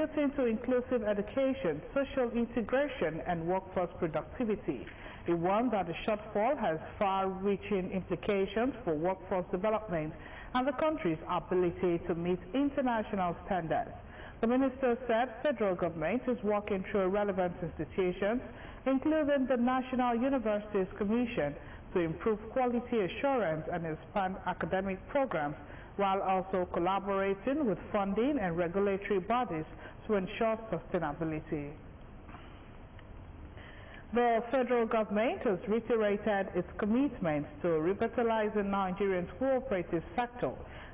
contributing to inclusive education, social integration, and workforce productivity. A one that the shortfall has far-reaching implications for workforce development and the country's ability to meet international standards. The minister said federal government is working through relevant institutions, including the National Universities Commission, to improve quality assurance and expand academic programs, while also collaborating with funding and regulatory bodies to ensure sustainability. The federal government has reiterated its commitment to revitalizing Nigeria's cooperative sector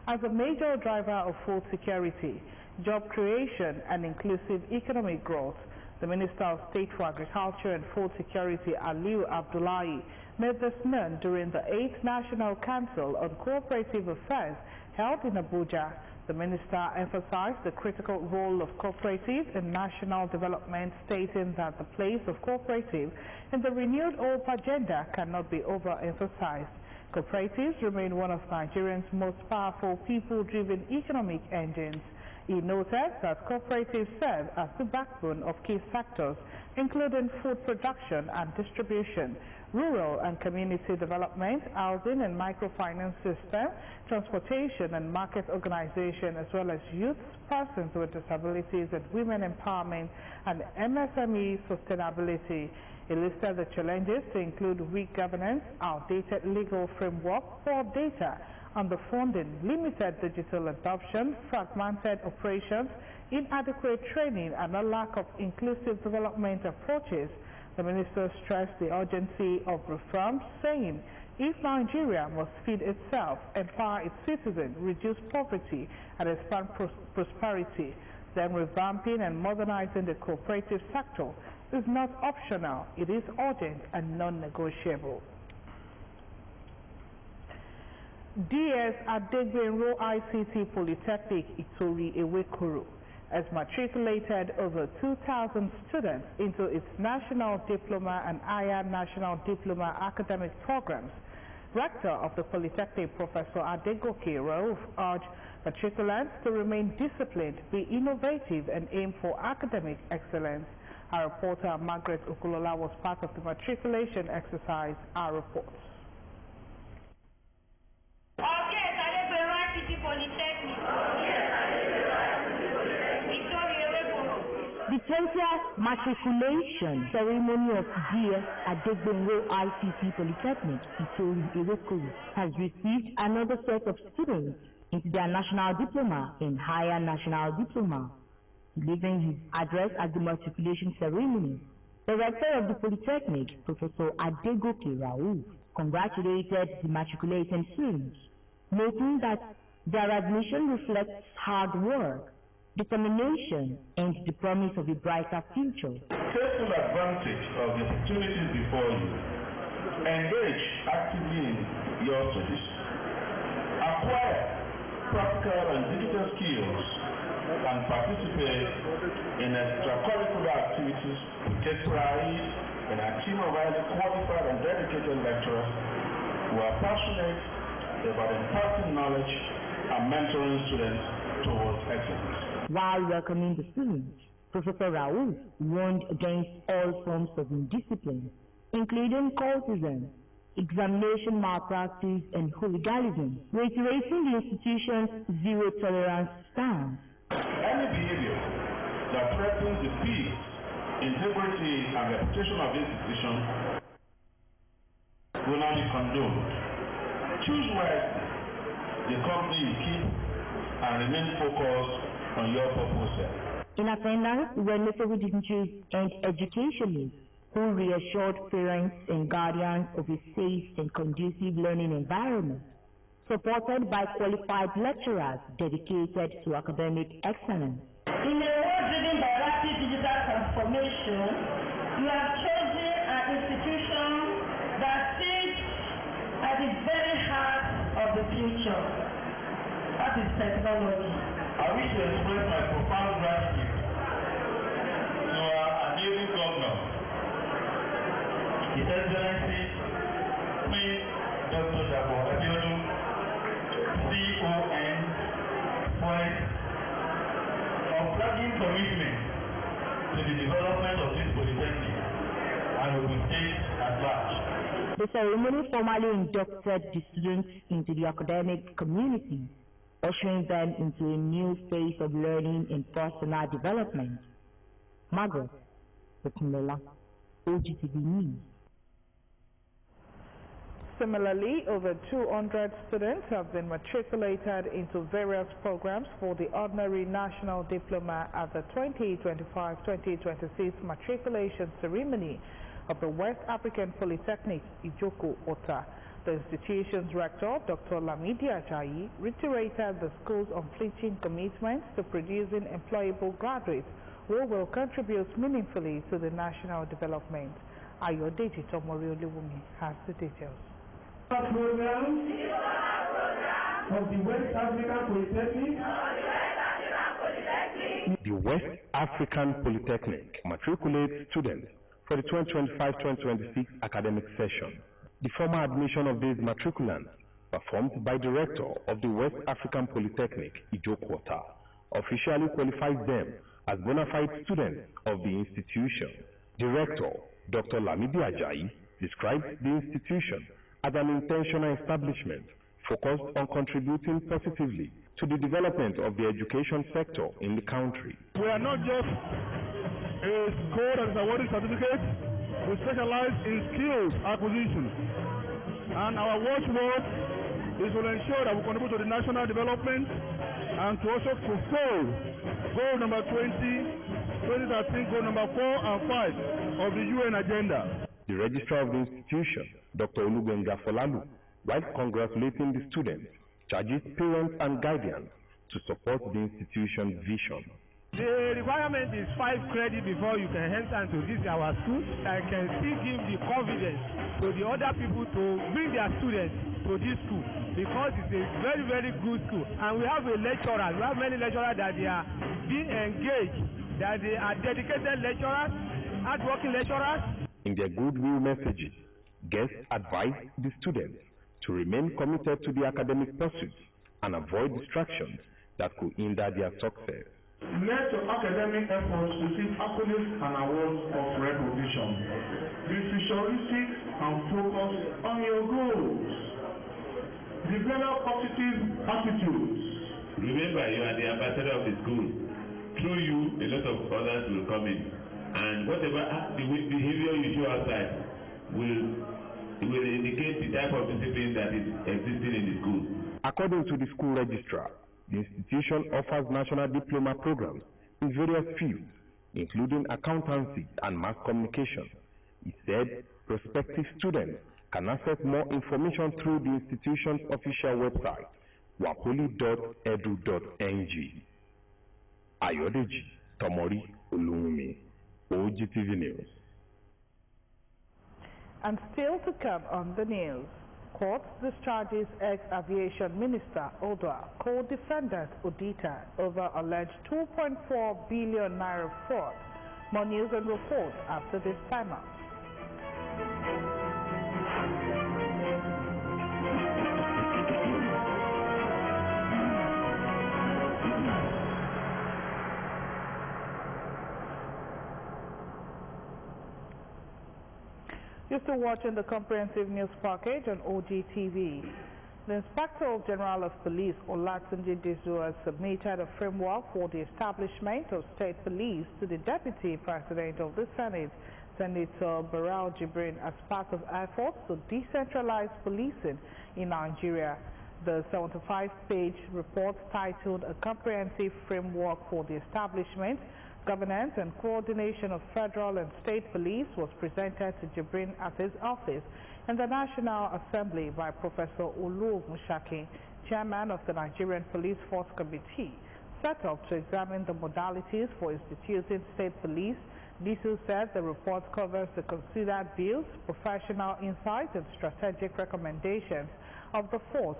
as a major driver of food security, job creation, and inclusive economic growth. The Minister of State for Agriculture and Food Security, Aliu Abdullahi, made this known during the 8th National Council on Cooperative Affairs held in Abuja. The minister emphasized the critical role of cooperatives in national development, stating that the place of cooperative in the renewed hope agenda cannot be overemphasized. Cooperatives remain one of Nigeria's most powerful people-driven economic engines. He noted that cooperatives serve as the backbone of key sectors, including food production and distribution, rural and community development, housing and microfinance system, transportation and market organization, as well as youth, persons with disabilities and women empowerment and MSME sustainability. He listed the challenges to include weak governance, outdated legal framework, poor data, underfunding, limited digital adoption, fragmented operations, inadequate training, and a lack of inclusive development approaches. The minister stressed the urgency of reforms, saying, if Nigeria must feed itself, empower its citizens, reduce poverty, and expand prosperity, then revamping and modernizing the cooperative sector is not optional, it is urgent and non-negotiable. DS Adegbenro ICT Polytechnic Itori Ewekuru has matriculated over 2,000 students into its National Diploma and Higher National Diploma academic programs. Rector of the Polytechnic, Professor Adegoke Rauf, urged matriculants to remain disciplined, be innovative, and aim for academic excellence. Our reporter Margaret Okulola was part of the matriculation exercise. Our report. The 20th matriculation ceremony of DS Adegbenro ICT Polytechnic Itori Ewekuru has received another set of students into their National Diploma and Higher National Diploma. Delivering his address at the matriculation ceremony, the rector of the Polytechnic, Professor Adegoke Rauf, congratulated the matriculating students, noting that their admission reflects hard work, determination, and the promise of a brighter future. Take full advantage of the opportunities before you. Engage actively in your studies. Acquire practical and digital skills and participate in extracurricular activities to take pride in a team of highly qualified and dedicated lecturers who are passionate about imparting knowledge and mentoring students towards excellence. While welcoming the students, Professor Rauf warned against all forms of indiscipline, including cultism, examination malpractice, and hooliganism, reiterating the institution's zero-tolerance stance. Any behavior that threatens the peace, integrity, and reputation of the institution will not be condoned. Choose wisely the company you keep and remain focused on your purpose. In attendance were notable dignitaries and educationists who reassured parents and guardians of a safe and conducive learning environment, supported by qualified lecturers dedicated to academic excellence. In a world driven by rapid digital transformation, you have chosen an institution that sits at the very heart of the future. That is technology. I wish to express my profound gratitude to our amazing governor, His Excellency Queen Dr. Dabo Abiodun, CON, for his unflagging commitment to the development of this polytechnic and Ogun State at large. The ceremony formally inducted the students into the academic community, ushering them into a new phase of learning and personal development. Margaret Okunlola, OGTV News. Similarly, over 200 students have been matriculated into various programs for the Ordinary National Diploma at the 2025-2026 matriculation ceremony of the West African Polytechnic, Ijoko Ota. The institution's rector, Dr. Lamidi Ajayi, reiterated the school's unflinching commitment to producing employable graduates who will contribute meaningfully to the national development. Ayodeji Tomori Olewumi has the details. Program of the West African Polytechnic. The West African Polytechnic matriculates students for the 2025-2026 academic session. The formal admission of these matriculants, performed by the rector of the West African Polytechnic, Ijoko Ota, officially qualifies them as bona fide students of the institution. The rector, Dr. Lamidi Ajayi, describes the institution as an intentional establishment focused on contributing positively to the development of the education sector in the country. We are not just a school that is awarding certificates, we specialize in skills acquisition. And our watchword is to ensure that we contribute to the national development and to also fulfill goal number 2013, goal number 4 and 5 of the UN agenda. The registrar of the institution, Dr. Olubenga Folalu, while congratulating the students, charges parents and guardians to support the institution's vision. The requirement is 5 credits before you can enter into this our school. I can still give the confidence to the other people to bring their students to this school because it's a very, very good school. And we have many lecturers that they are being engaged, that they are dedicated lecturers, hardworking lecturers. In their goodwill messages, guests advise the students to remain committed to the academic pursuits and avoid distractions that could hinder their success. Let your academic efforts receive accolades and awards of recognition. Be futuristic and focus on your goals. Develop positive attitudes. Remember, you are the ambassador of the school. Through you, a lot of others will come in. And whatever behavior you show outside will indicate the type of discipline that is existing in the school. According to the school registrar, the institution offers national diploma programs in various fields, including accountancy and mass communication. He said prospective students can access more information through the institution's official website, wapoli.edu.ng. Ayodeji Tomori Olewumi, OGTV News. And still to come on the news, court discharges ex-aviation minister Odwa, co-defendant Odita over alleged 2.4 billion naira fraud. More news and reports after this timeout. You're still watching the comprehensive news package on OGTV. The Inspector General of Police, Olatunji Disu, has submitted a framework for the establishment of state police to the Deputy President of the Senate, Senator Barau Jibrin, as part of efforts to decentralize policing in Nigeria. The 75-page report titled A Comprehensive Framework for the Establishment, Governance and Coordination of Federal and State Police was presented to Jibrin at his office in the National Assembly by Professor Olu Mushaki, Chairman of the Nigerian Police Force Committee, set up to examine the modalities for instituting state police. Disu said the report covers the considered views, professional insights and strategic recommendations of the force,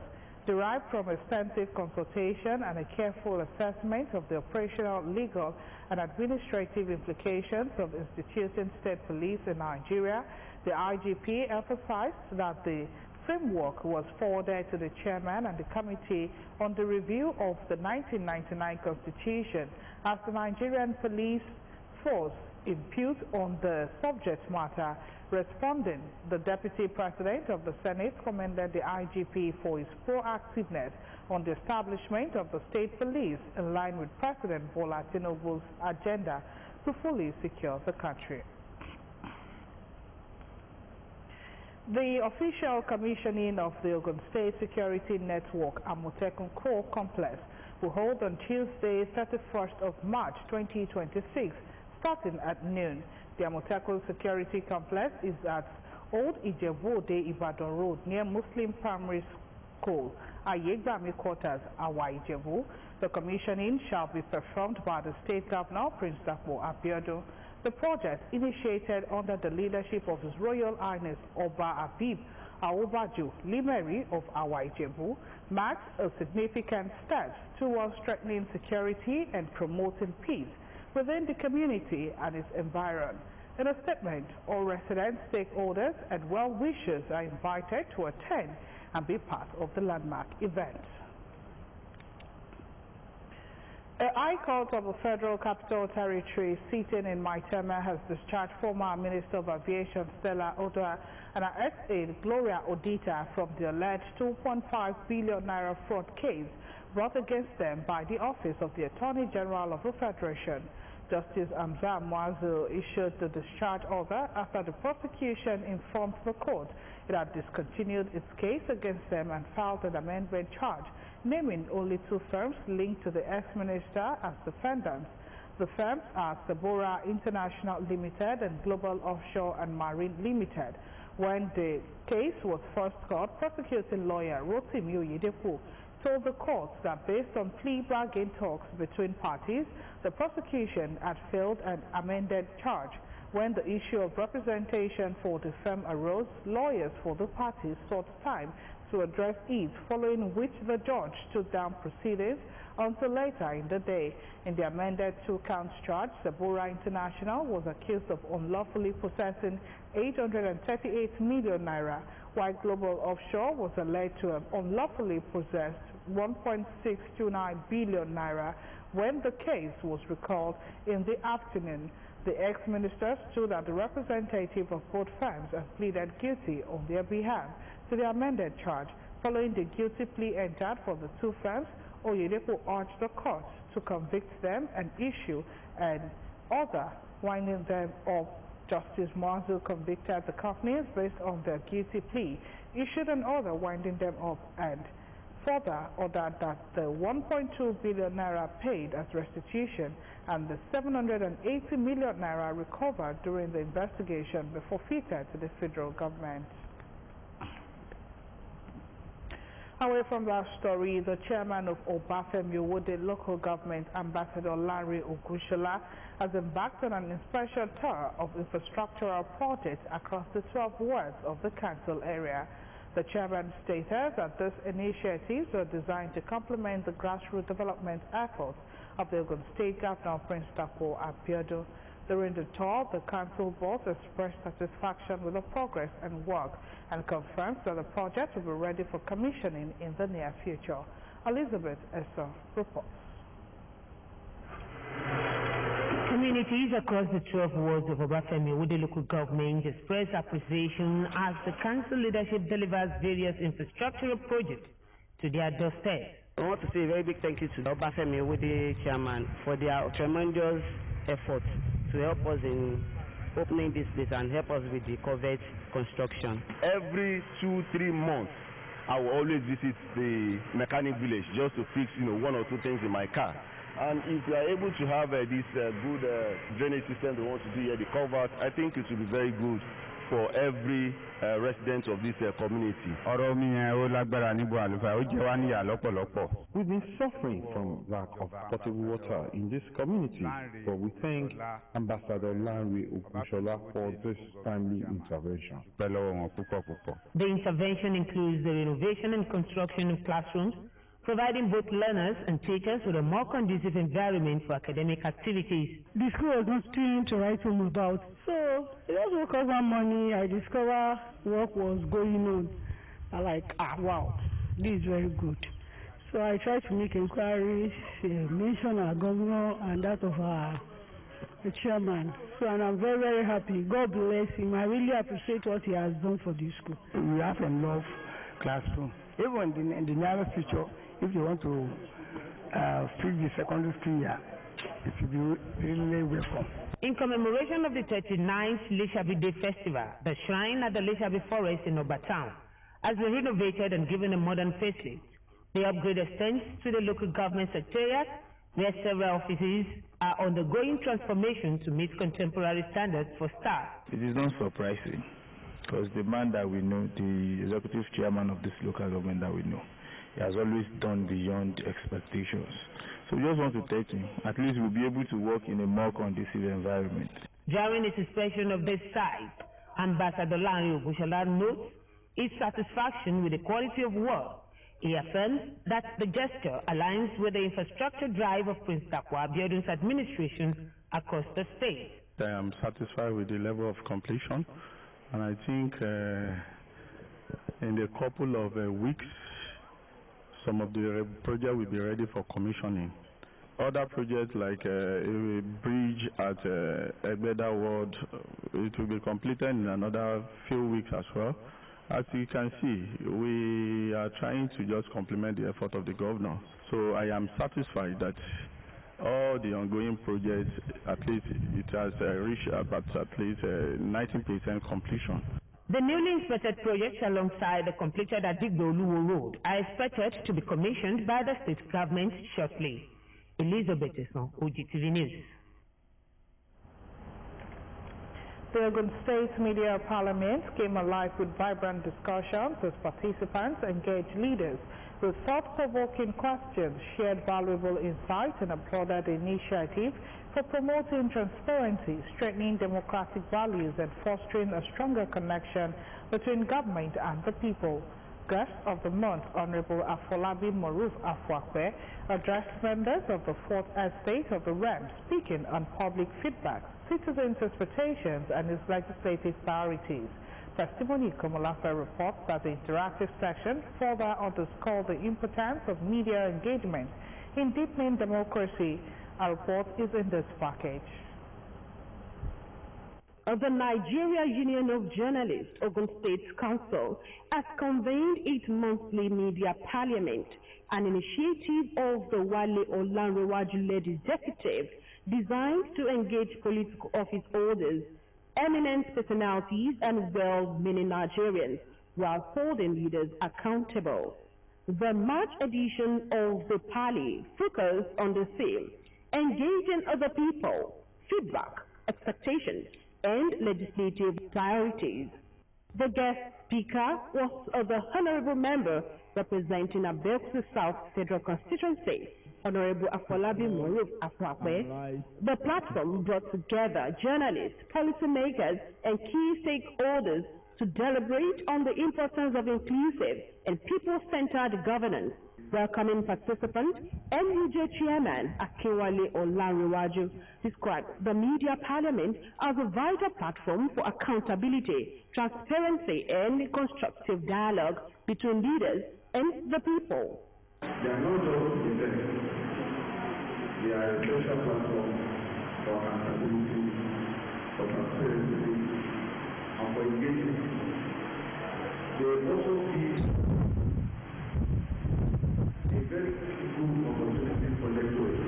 derived from extensive consultation and a careful assessment of the operational, legal, and administrative implications of instituting state police in Nigeria. The IGP emphasized that the framework was forwarded to the chairman and the committee on the review of the 1999 Constitution as the Nigerian Police force impute on the subject matter. Responding, the Deputy President of the Senate commended the IGP for his proactiveness on the establishment of the state police in line with President Bola Tinubu's agenda to fully secure the country. The official commissioning of the Ogun State Security Network Amotekun Core Complex will hold on Tuesday, 31st of March 2026, starting at noon. The Amotekun Security Complex is at Old Ijebu-Ode Ibadan Road near Muslim Primary School, Ayegbami Quarters, Awa Ijebu. The commissioning shall be performed by the State Governor, Prince Dapo Abiodun. The project, initiated under the leadership of His Royal Highness Oba Abib Aobaju Limeri of Awa Ijebu, marks a significant step towards strengthening security and promoting peace within the community and its environment. In a statement, all residents, stakeholders, and well-wishers are invited to attend and be part of the landmark event. The High Court of the Federal Capital Territory sitting in Maitama has discharged former Minister of Aviation Stella Odoa and her ex-aide Gloria Odita from the alleged 2.5 billion naira fraud case brought against them by the Office of the Attorney General of the Federation. Justice Amza Mwazu issued the discharge order after the prosecution informed the court it had discontinued its case against them and filed an amendment charge, naming only two firms linked to the ex-minister as defendants. The firms are Sabora International Limited and Global Offshore and Marine Limited. When the case was first called, prosecuting lawyer Rotimi Oyedepo told the court that based on plea bargain talks between parties, the prosecution had failed an amended charge. When the issue of representation for the firm arose, lawyers for the parties sought time to address it, following which the judge stood down proceedings until later in the day. In the amended two-count charge, Sabora International was accused of unlawfully possessing 838 million naira, while Global Offshore was alleged to have unlawfully possessed 1.629 billion naira. When the case was recalled in the afternoon, the ex-minister stood as the representative of both firms and pleaded guilty on their behalf to the amended charge. Following the guilty plea entered for the two firms, Oyedepo urged the court to convict them and issue an order winding them up. Justice Mwazu convicted the companies based on their guilty plea, issued an order winding them up, and further ordered that the 1.2 billion naira paid as restitution and the 780 million naira recovered during the investigation be forfeited to the federal government. Away from that story, the chairman of Obafemi Owode Local Government, Ambassador Larry Ogushola, has embarked on an inspection tour of infrastructural projects across the 12 wards of the council area. The chairman stated that these initiatives are designed to complement the grassroots development efforts of the Ogun State Governor, Prince Dapo Abiodun. During the tour, the council board expressed satisfaction with the progress and work and confirmed that the project will be ready for commissioning in the near future. Elizabeth Esser reports. Communities across the 12 wards of Obafemi Owode Local Government express appreciation as the council leadership delivers various infrastructural projects to their doorstep. I want to say a very big thank you to the Obafemi Owode chairman for their tremendous efforts to help us in opening this place and help us with the covert construction. Every 2-3 months, I will always visit the mechanic village just to fix, one or two things in my car. And if we are able to have this good drainage system we want to do here, the culvert, I think it will be very good for every resident of this community. We've been suffering from lack of potable water in this community, but we thank Ambassador Larry Ogushola for this timely intervention. The intervention includes the renovation and construction of classrooms, providing both learners and teachers with a more conducive environment for academic activities. The school was not trained to write home about, so it just woke up one morning, I discovered work was going on. I'm like, wow, this is very good. So I tried to make inquiries, mention our governor and that of our the chairman. So, and I'm very, very happy. God bless him. I really appreciate what he has done for this school. We have enough classroom. Even in the nearest future, if you want to fix the secondary school year, it will be really welcome. In commemoration of the 39th Lishabi Day Festival, the shrine at the Lishabi Forest in Obatown has been renovated and given a modern facelift. The upgrade extends to the local government secretariat, where several offices are undergoing transformation to meet contemporary standards for staff. It is not surprising, because the man that we know, the executive chairman of this local government that we know, he has always done beyond expectations. So we just want to thank him. At least we'll be able to work in a more conducive environment. During his inspection of this site, Ambassador Lanre Ogushola notes his satisfaction with the quality of work. He affirms that the gesture aligns with the infrastructure drive of Prince Takwa Abiodun's administration across the state. I am satisfied with the level of completion, and I think in a couple of weeks, some of the projects will be ready for commissioning. Other projects like a bridge at Egbeda Ward, it will be completed in another few weeks as well. As you can see, we are trying to just complement the effort of the governor. So I am satisfied that all the ongoing projects, at least it has reached about at least 19% completion. The newly inspected projects alongside the completed Adigbo Oluwo Road are expected to be commissioned by the state government shortly. Elizabeth Eson, OGTV News. The Ogun State Media Parliament came alive with vibrant discussions as participants engaged leaders with thought-provoking questions, shared valuable insights, and applauded the initiative for promoting transparency, strengthening democratic values, and fostering a stronger connection between government and the people. Guest of the month, Honorable Afolabi Maruf Afwakwe, addressed members of the Fourth Estate of the REM, speaking on public feedback, citizens' expectations, and its legislative priorities. Testimony Komolafe reports that the interactive session further underscored the importance of media engagement in deepening democracy. A report is in this package. The Nigeria Union of Journalists, Ogun State Council, has convened its monthly media parliament, an initiative of the Wale Olanrewaju-led executive designed to engage political office holders, eminent personalities, and well-meaning Nigerians while holding leaders accountable. The March edition of the Parley focused on the theme, engaging other people, feedback, expectations, and legislative priorities. The guest speaker was the Honorable Member representing Abeokuta South Federal Constituency, Honorable Afolabi Maruf Afwakwe. The platform brought together journalists, policymakers, and key stakeholders to deliberate on the importance of inclusive and people-centered governance. Welcoming participant, NUJ Chairman Akinwale Olanrewaju described the media parliament as a vital platform for accountability, transparency, and constructive dialogue between leaders and the people. They are not just events. They are a special platform for accountability, for transparency, and for engagement. They also give a very good opportunity for lecturers.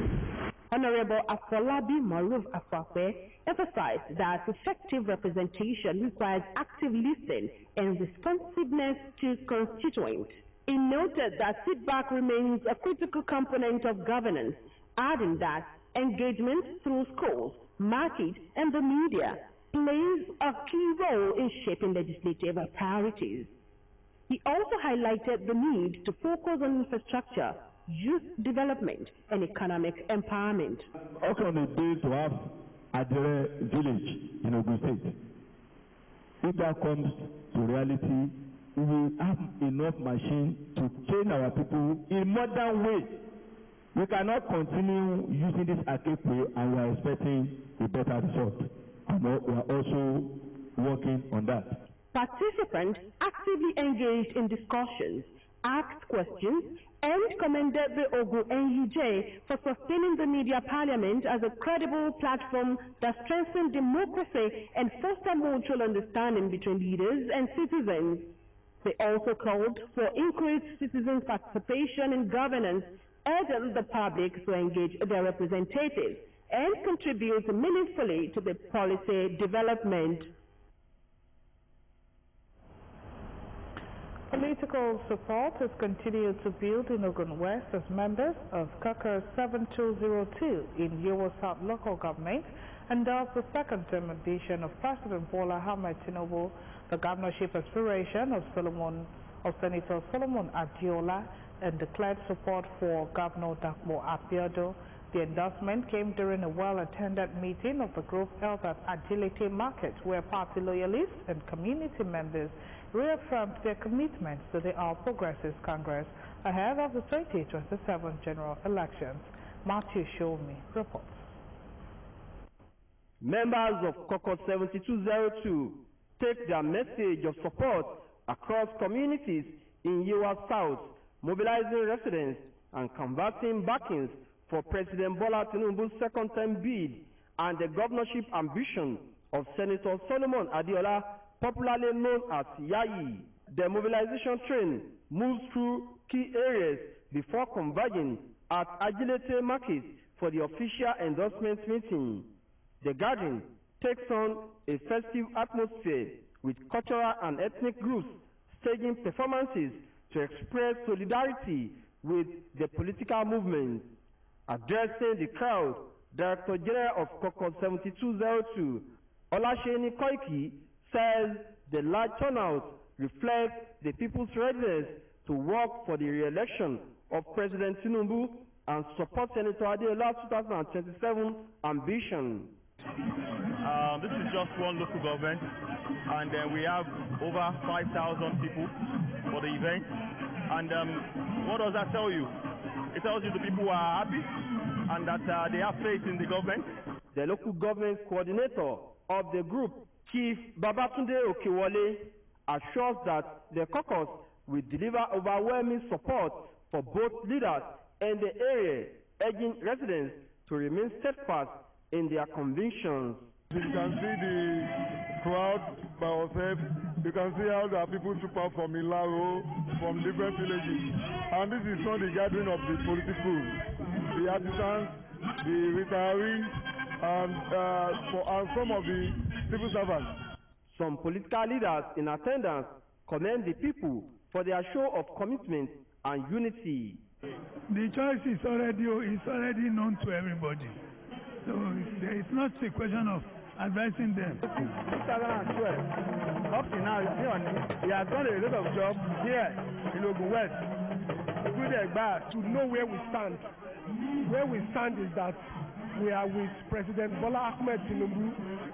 Honorable Afolabi Maruf Afwakwe emphasized that effective representation requires active listening and responsiveness to constituents. He noted that feedback remains a critical component of governance, adding that engagement through schools, market, and the media plays a key role in shaping legislative priorities. He also highlighted the need to focus on infrastructure, youth development, and economic empowerment. Also on the day to have Adere village in Ogun State. If that comes to reality, we will have enough machines to train our people in modern way. We cannot continue using this archaic way and we are expecting a better result. And we are also working on that. Participants actively engaged in discussions asked questions, and commended the Ogun NUJ for sustaining the media parliament as a credible platform that strengthens democracy and fosters mutual understanding between leaders and citizens. They also called for increased citizen participation in governance, urging the public to engage their representatives and contribute meaningfully to the policy development. Political support has continued to build in Ogun West as members of Caucus 7202 in Yowo South local government endorsed the second term edition of President Bola Ahmed Tinubu, the governorship aspiration of Senator Solomon Adiola, and declared support for Governor Dakmo Abiodun. The endorsement came during a well-attended meeting of the group held at Agility Market, where party loyalists and community members reaffirmed their commitment to the All Progressives Congress ahead of the 2027 general elections. Matthew Showme reports. Members of Caucus 7202 take their message of support across communities in Yewa South, mobilizing residents and converting backings for President Bola Tinubu's second-term bid and the governorship ambition of Senator Solomon Adiola, popularly known as Yayi. The mobilization train moves through key areas before converging at Agility Market for the official endorsement meeting. The gathering takes on a festive atmosphere with cultural and ethnic groups staging performances to express solidarity with the political movement. Addressing the crowd, Director General of Caucus 7202, Olasheni Koiki, says the large turnout reflects the people's readiness to work for the re-election of President Tinubu and support Senator Adeola's 2027 ambition. This is just one local government, and we have over 5,000 people for the event. And what does that tell you? It tells you the people are happy and that they have faith in the government. The local government coordinator of the group, Chief Babatunde Okiwole, assures that the caucus will deliver overwhelming support for both leaders and the area, urging residents to remain steadfast in their convictions. You can see the crowd by ourselves. You can see how there are people super from Ilaro, from different villages. And this is not the gathering of the political, the artisans, the retirees, and some of the civil servants. Some political leaders in attendance commend the people for their show of commitment and unity. The choice is already known to everybody. So it's not a question of advising them. 2012, up to now, he has done a lot of jobs here in Ogun West. To know where we stand. Where we stand is that we are with President Bola Ahmed Tinubu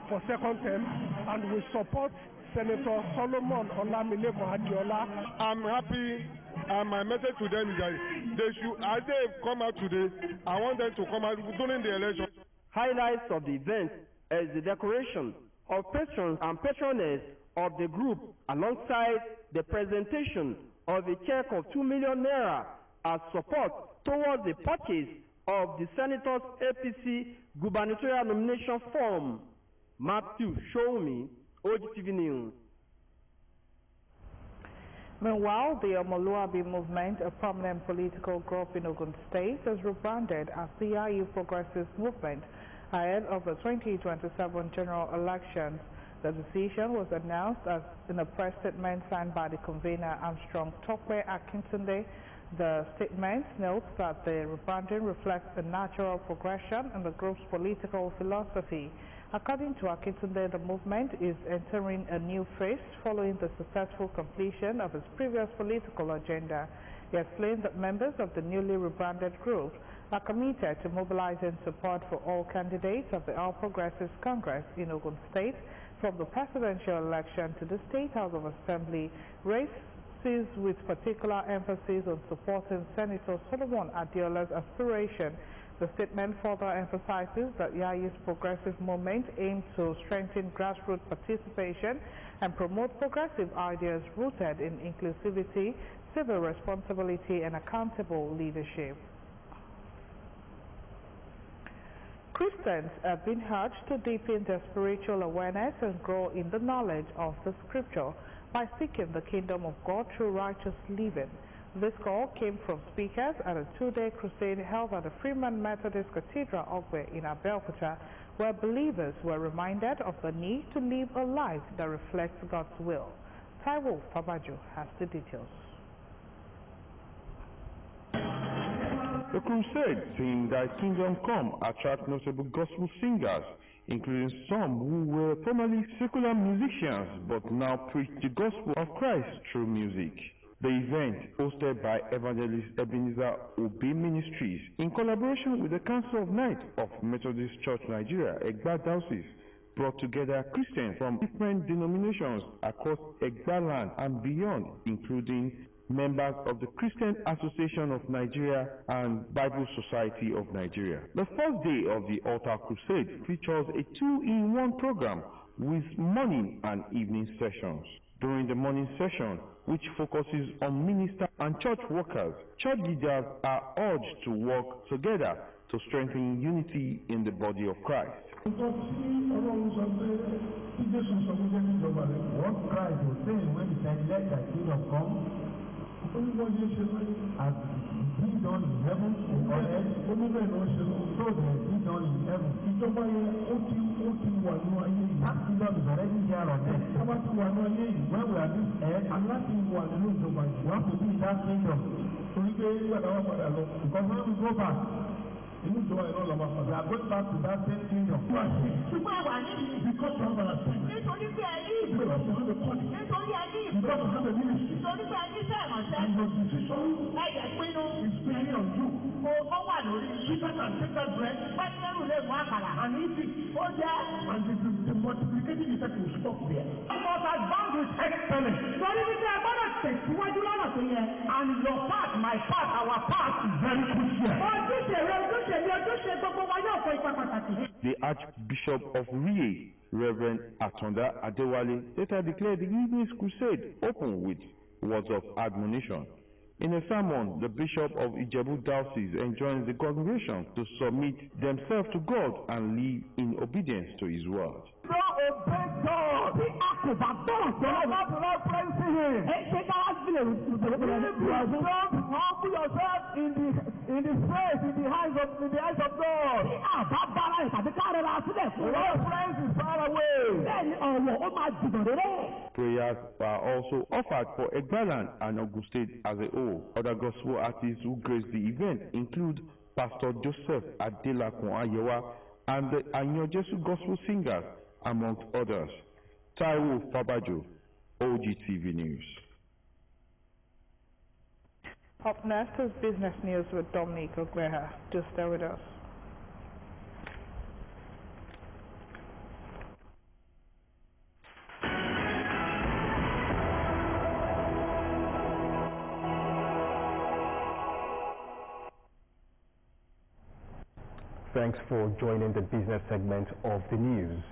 for second term, and we support Senator Solomon Olamileko Adiola. I'm happy, and my message to them is that they should, as they come out today, I want them to come out during the election. Highlights of the event is the decoration of patrons and patroness of the group, alongside the presentation of a check of 2 million naira as support towards the purchase of the Senator's APC gubernatorial nomination form. Matthew Showme, OGTV News. Meanwhile, the Omoluabi movement, a prominent political group in Ogun State, has rebranded as the IU Progressive Movement ahead of the 2027 general elections. The decision was announced as in a press statement signed by the convener Armstrong Tokwe Akintunde. The statement notes that the rebranding reflects the natural progression in the group's political philosophy. According to Akintunde, the movement is entering a new phase following the successful completion of its previous political agenda. He explained that members of the newly rebranded group are committed to mobilizing support for all candidates of the All Progressives Congress in Ogun State, from the presidential election to the State House of Assembly races, with particular emphasis on supporting Senator Solomon Adiola's aspiration. The statement further emphasizes that Yayi's progressive movement aims to strengthen grassroots participation and promote progressive ideas rooted in inclusivity, civil responsibility and accountable leadership. Christians have been urged to deepen their spiritual awareness and grow in the knowledge of the Scripture by seeking the kingdom of God through righteous living. This call came from speakers at a two-day crusade held at the Freeman Methodist Cathedral Ogbe in Abeokuta, where believers were reminded of the need to live a life that reflects God's will. Taiwo Fabajo has the details. The crusade, saying Thy Kingdom Come, attract notable gospel singers, including some who were formerly secular musicians but now preach the gospel of Christ through music. The event, hosted by Evangelist Ebenezer Obe Ministries in collaboration with the Council of Knights of Methodist Church Nigeria, Egba Diocese, brought together Christians from different denominations across Egba land and beyond, including members of the Christian Association of Nigeria and Bible Society of Nigeria. The first day of the Altar Crusade features a 2-in-1 program with morning and evening sessions. During the morning session, which focuses on ministers and church workers, church leaders are urged to work together to strengthen unity in the body of Christ. What Christ was saying when he said, "Let thy kingdom come," as be done in heaven and on earth, so there be done in heaven. That kingdom is already here on earth. When we are this earth, we have to be in that kingdom. Because when we go back, we are going back to that same kingdom. Because you have an assignment. Because you have a calling. Because you have a ministry. And your decision is bearing on you. Peter can take that bread and eat it. And the multiplicating effect will stop there. You must advance with excellence. And your part, my part, our part is very crucial. The Archbishop of Rie, Reverend Atonda Adewale, later declared the evening's crusade open with words of admonition. In a sermon, the Bishop of Ijebu Diocese enjoins the congregation to submit themselves to God and live in obedience to His word. Obey God. Humble yourself in the face, in the eyes of God. Your friends is far away. Prayers are also offered for Egbaland and Ogun State as a whole. Other gospel artists who graced the event include Pastor Joseph Adelakun Ayewa and the Anyojesu gospel singers, amongst others. Taiwo Fabajo, OGTV News. Up next is business news with Dominic Ogweha. Just stay with us. Thanks for joining the business segment of the news.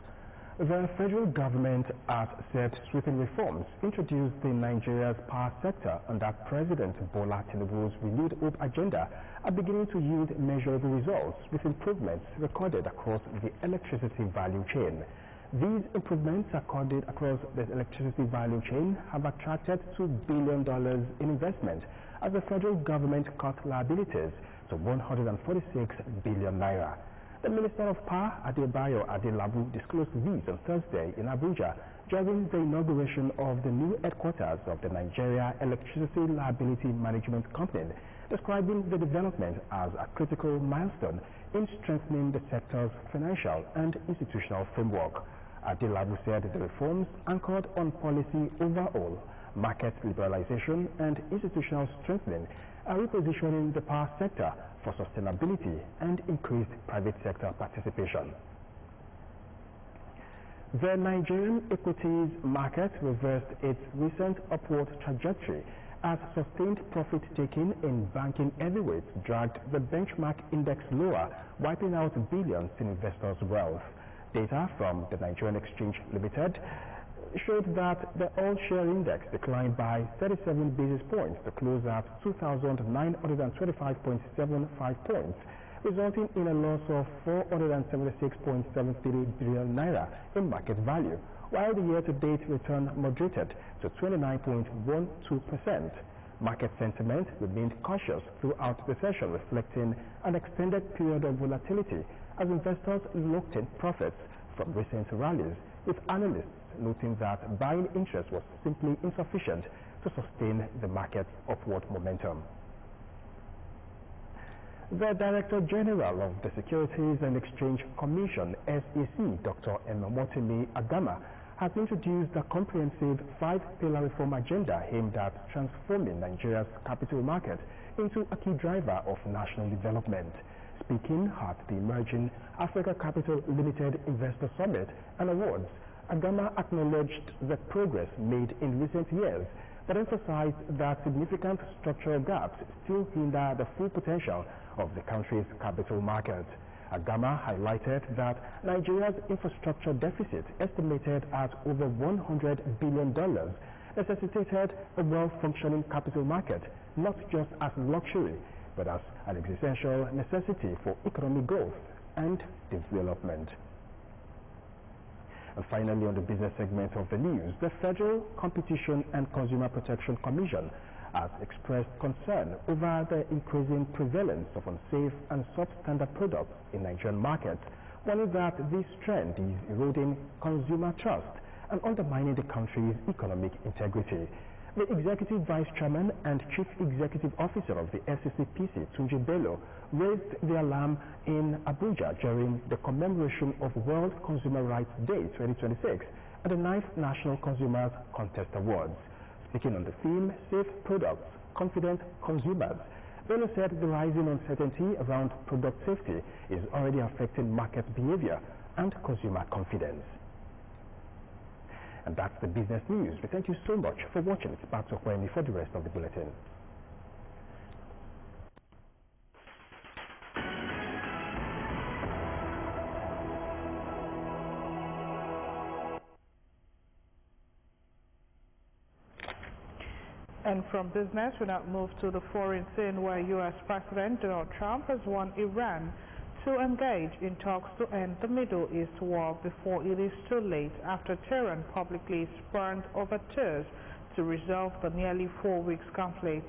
The federal government has set sweeping reforms introduced in Nigeria's power sector under President Bola Tinubu's renewed hope agenda are beginning to yield measurable results with improvements recorded across the electricity value chain. These improvements recorded across the electricity value chain have attracted $2 billion in investment as the federal government cut liabilities to 146 billion naira. The Minister of Power, Adebayo Adelabu, disclosed these on Thursday in Abuja during the inauguration of the new headquarters of the Nigeria Electricity Liability Management Company, describing the development as a critical milestone in strengthening the sector's financial and institutional framework. Adelabu said the reforms anchored on policy overhaul, market liberalization, and institutional strengthening are repositioning the power sector for sustainability and increased private sector participation. The Nigerian equities market reversed its recent upward trajectory as sustained profit-taking in banking heavyweights dragged the benchmark index lower, wiping out billions in investors' wealth. Data from the Nigerian Exchange Limited showed that the all-share index declined by 37 basis points to close at 2,925.75 points, resulting in a loss of 476.73 billion naira in market value, while the year-to-date return moderated to 29.12%. Market sentiment remained cautious throughout the session, reflecting an extended period of volatility as investors locked in profits from recent rallies, with analysts noting that buying interest was simply insufficient to sustain the market's upward momentum. The Director General of the Securities and Exchange Commission, SEC, Dr. Emomotimi Agama, has introduced a comprehensive 5-pillar reform agenda aimed at transforming Nigeria's capital market into a key driver of national development. Speaking at the Emerging Africa Capital Limited Investor Summit and Awards, Agama acknowledged the progress made in recent years, but emphasized that significant structural gaps still hinder the full potential of the country's capital market. Agama highlighted that Nigeria's infrastructure deficit, estimated at over $100 billion, necessitated a well-functioning capital market, not just as luxury, but as an existential necessity for economic growth and development. And finally, on the business segment of the news, the Federal Competition and Consumer Protection Commission has expressed concern over the increasing prevalence of unsafe and substandard products in Nigerian markets, warning that this trend is eroding consumer trust and undermining the country's economic integrity. The Executive Vice Chairman and Chief Executive Officer of the FCCPC, Tunji Bello, raised the alarm in Abuja during the commemoration of World Consumer Rights Day 2026 and the 9th National Consumers Contest Awards. Speaking on the theme, Safe Products, Confident Consumers, Bello said the rising uncertainty around product safety is already affecting market behavior and consumer confidence. And that's the business news. We thank you so much for watching. It's back to Kwemi for the rest of the bulletin. And from business, we now move to the foreign scene, where U.S. President Donald Trump has warned Iran to engage in talks to end the Middle East war before it is too late, after Tehran publicly spurned overtures to resolve the nearly 4 weeks conflict.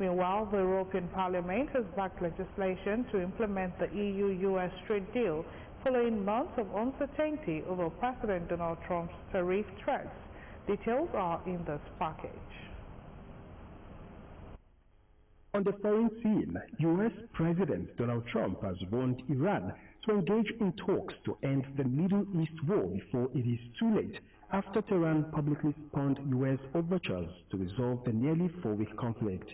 Meanwhile, the European Parliament has backed legislation to implement the EU-US trade deal following months of uncertainty over President Donald Trump's tariff threats. Details are in this package. On the foreign scene, U.S. President Donald Trump has warned Iran to engage in talks to end the Middle East war before it is too late, after Tehran publicly spurned U.S. overtures to resolve the nearly 4-week conflict.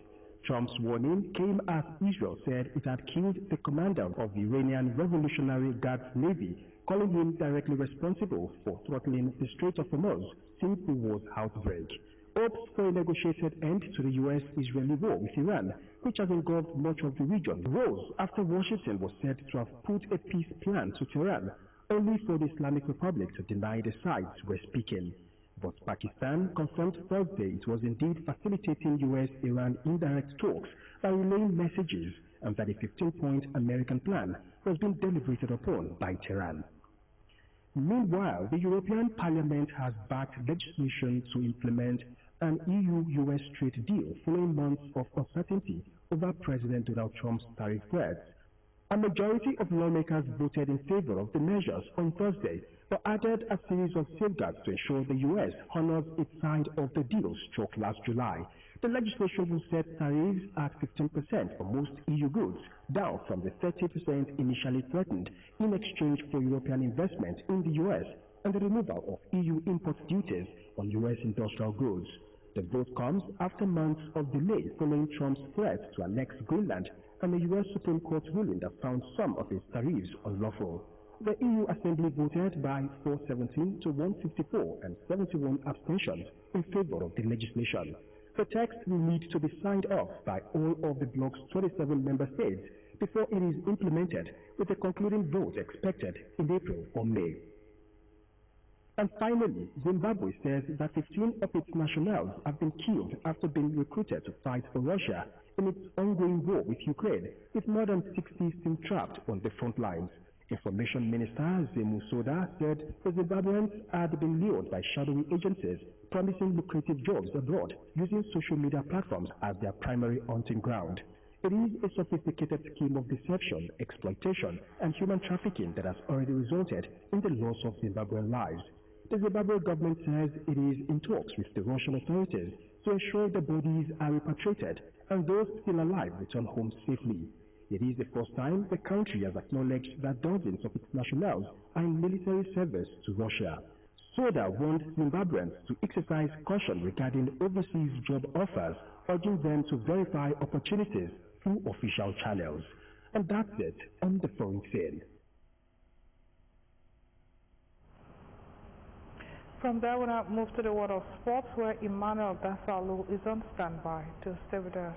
Trump's warning came as Israel said it had killed the commander of the Iranian Revolutionary Guards Navy, calling him directly responsible for throttling the Strait of Hormuz since the war's outbreak. Hopes for a negotiated end to the U.S.-Israeli war with Iran, which has engulfed much of the region, rose after Washington was said to have put a peace plan to Tehran, only for the Islamic Republic to deny the sides were speaking. But Pakistan confirmed Thursday it was indeed facilitating U.S.-Iran indirect talks by relaying messages, and that a 15-point American plan was being deliberated upon by Tehran. Meanwhile, the European Parliament has backed legislation to implement an EU-US trade deal following months of uncertainty over President Donald Trump's tariff threats. A majority of lawmakers voted in favor of the measures on Thursday, but added a series of safeguards to ensure the U.S. honors its side of the deal struck last July. The legislation will set tariffs at 15% for most EU goods, down from the 30% initially threatened, in exchange for European investment in the U.S. and the removal of EU import duties on U.S. industrial goods. The vote comes after months of delay following Trump's threat to annex Greenland and a U.S. Supreme Court ruling that found some of its tariffs unlawful. The EU Assembly voted by 417 to 154 and 71 abstentions in favor of the legislation. The text will need to be signed off by all of the bloc's 27 member states before it is implemented, with a concluding vote expected in April or May. And finally, Zimbabwe says that 15 of its nationals have been killed after being recruited to fight for Russia in its ongoing war with Ukraine, with more than 60 still trapped on the front lines. Information Minister Zemu Soda said the Zimbabweans had been lured by shadowy agencies promising lucrative jobs abroad using social media platforms as their primary hunting ground. It is a sophisticated scheme of deception, exploitation, and human trafficking that has already resulted in the loss of Zimbabwean lives. The Zimbabwe government says it is in talks with the Russian authorities to ensure the bodies are repatriated and those still alive return home safely. It is the first time the country has acknowledged that dozens of its nationals are in military service to Russia. Soda warned Zimbabweans to exercise caution regarding overseas job offers, urging them to verify opportunities through official channels. And that's it on the foreign scene. From there, we'll now move to the world of sports, where Emmanuel Dasalu is on standby to stay with us.